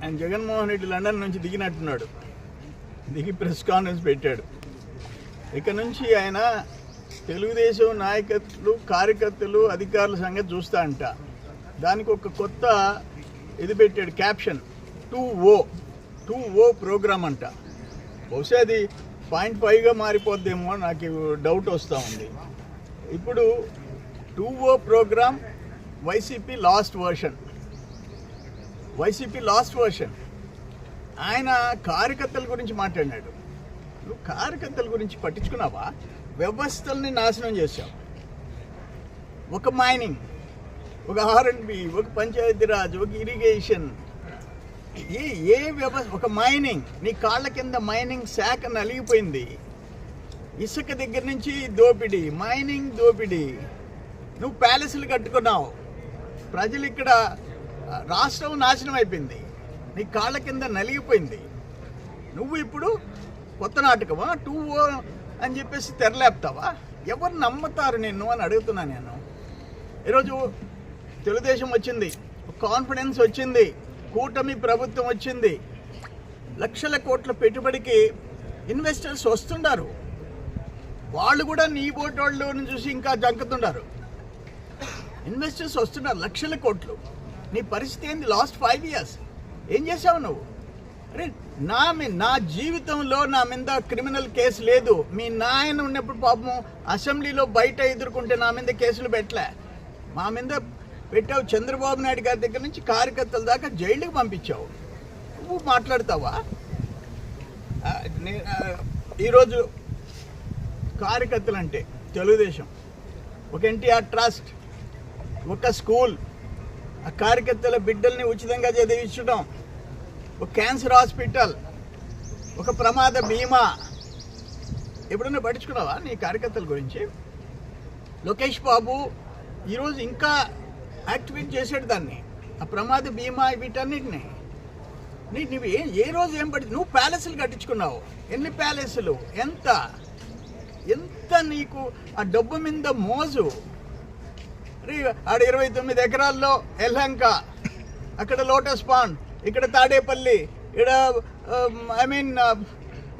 ఆయన జగన్మోహన్ రెడ్డి లండన్ నుంచి దిగినట్టున్నాడు. దిగి ప్రెస్ కాన్ఫరెన్స్ పెట్టాడు. ఇక నుంచి ఆయన తెలుగుదేశం నాయకులు, కార్యకర్తలు, అధికారుల సంగతి చూస్తా అంట. దానికి ఒక కొత్త ఇది పెట్టాడు, క్యాప్షన్ 2O ప్రోగ్రామ్ అంట. బహుశా అది 0.5గా మారిపోద్దేమో, నాకు డౌట్ వస్తూ ఉంది. ఇప్పుడు 2O programme YCP last version. ఆయన కార్యకర్తల గురించి మాట్లాడినాడు. నువ్వు కార్యకర్తల గురించి పట్టించుకున్నావా? వ్యవస్థల్ని నాశనం చేశావు. ఒక మైనింగ్, ఒక R&B, ఒక పంచాయతీరాజ్, ఒక ఇరిగేషన్, ఏ వ్యవస్థ, ఒక మైనింగ్, నీ కాళ్ళ కింద మైనింగ్ శాఖ నలిగిపోయింది. ఇసుక దగ్గర నుంచి దోపిడీ, మైనింగ్ దోపిడీ. నువ్వు ప్యాలెస్లు కట్టుకున్నావు. ప్రజలు ఇక్కడ, రాష్ట్రం నాశనం అయిపోయింది. నీ కాళ్ళ కింద నలిగిపోయింది. నువ్వు ఇప్పుడు కొత్త నాటకమా 2O అని చెప్పేసి తెరలేపుతావా? ఎవరు నమ్ముతారు నిన్ను అని అడుగుతున్నా నేను. ఈరోజు తెలుగుదేశం వచ్చింది, కాన్ఫిడెన్స్ వచ్చింది, కూటమి ప్రభుత్వం వచ్చింది. లక్షల కోట్ల పెట్టుబడికి ఇన్వెస్టర్స్ వస్తుండారు. వాళ్ళు కూడా నీ ఓటోళ్ళని చూసి ఇంకా జంకుతుండారు. ఇన్వెస్టర్స్ వస్తున్నారు, లక్షల కోట్లు. నీ పరిస్థితి ఏంది? లాస్ట్ 5 years ఏం చేసావు నువ్వు? అరే, నా జీవితంలో నా మీద క్రిమినల్ కేసు లేదు. మీ నాయన ఉన్నప్పుడు పాపం అసెంబ్లీలో బయట ఎదుర్కొంటే నా మీద కేసులు పెట్టలే. మా మీద పెట్టావు. చంద్రబాబు నాయుడు గారి దగ్గర నుంచి కార్యకర్తల దాకా జైలుకి పంపించావు. నువ్వు మాట్లాడతావా? ఈరోజు కార్యకర్తలు అంటే తెలుగుదేశం, ఒక NTR ట్రస్ట్, ఒక స్కూల్, ఆ కార్యకర్తల బిడ్డల్ని ఉచితంగా చదివించడం, ఒక క్యాన్సర్ హాస్పిటల్, ఒక ప్రమాద బీమా. ఎప్పుడన్నా పట్టించుకున్నావా నీ కార్యకర్తల గురించి? లోకేష్ బాబు ఈరోజు ఇంకా యాక్టివేట్ చేసాడు దాన్ని, ఆ ప్రమాద బీమా, వీటన్నిటిని. నువ్వు ఏ రోజు ఏం పడి, నువ్వు ప్యాలెస్లు కట్టించుకున్నావు. ఎన్ని ప్యాలెస్లు? ఎంత నీకు ఆ డబ్బు మీద మోజు. ఆడ 29 ఎకరాల్లో ఎల్హంక, అక్కడ లోటస్ పాండ్, ఇక్కడ తాడేపల్లి, ఇక్కడ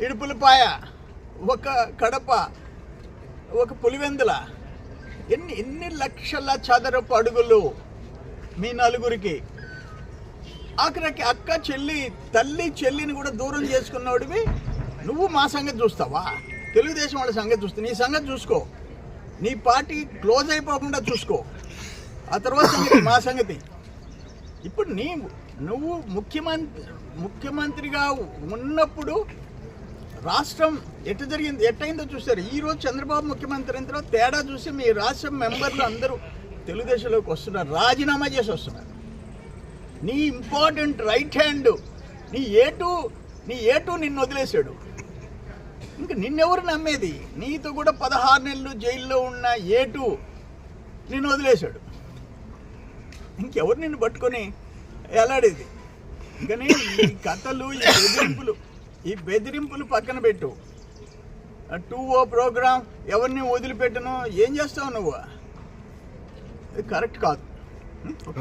ఇడుపులపాయ, ఒక కడప, ఒక పులివెందుల. ఎన్ని లక్షల చదరపు అడుగులు మీ నలుగురికి. ఆఖరికి అక్క, చెల్లి, తల్లి చెల్లిని కూడా దూరం చేసుకున్నవాడివి నువ్వు. మా సంగతి చూస్తావా? తెలుగుదేశం వాళ్ళ సంగతి చూస్తా. నీ సంగతి చూసుకో. నీ పార్టీ క్లోజ్ అయిపోకుండా చూసుకో. ఆ తర్వాత మా సంగతి. ఇప్పుడు నువ్వు ముఖ్యమంత్రిగా ఉన్నప్పుడు రాష్ట్రం ఎట్టయిందో చూస్తారు. ఈరోజు చంద్రబాబు ముఖ్యమంత్రి అయిన తర్వాత తేడా చూసి మీ రాష్ట్రం మెంబర్లు అందరూ తెలుగుదేశంలోకి వస్తున్నారు, రాజీనామా చేసి వస్తున్నారు. నీ ఇంపార్టెంట్ రైట్ హ్యాండ్, నీ ఏటు నిన్ను వదిలేశాడు. ఇంకా నిన్నెవరు నమ్మేది? నీతో కూడా 16 నెలలు జైల్లో ఉన్న ఏటు నిన్ను వదిలేశాడు. ఇంకెవరు నిన్ను పట్టుకొని ఎలాడేది? ఇంకనే ఈ కథలు, ఈ బెదిరింపులు పక్కన పెట్టు. 2O ప్రోగ్రామ్ ఎవరిని వదిలిపెట్టను. ఏం చేస్తావు నువ్వు? ఇది కరెక్ట్ కాదు. ఓకే.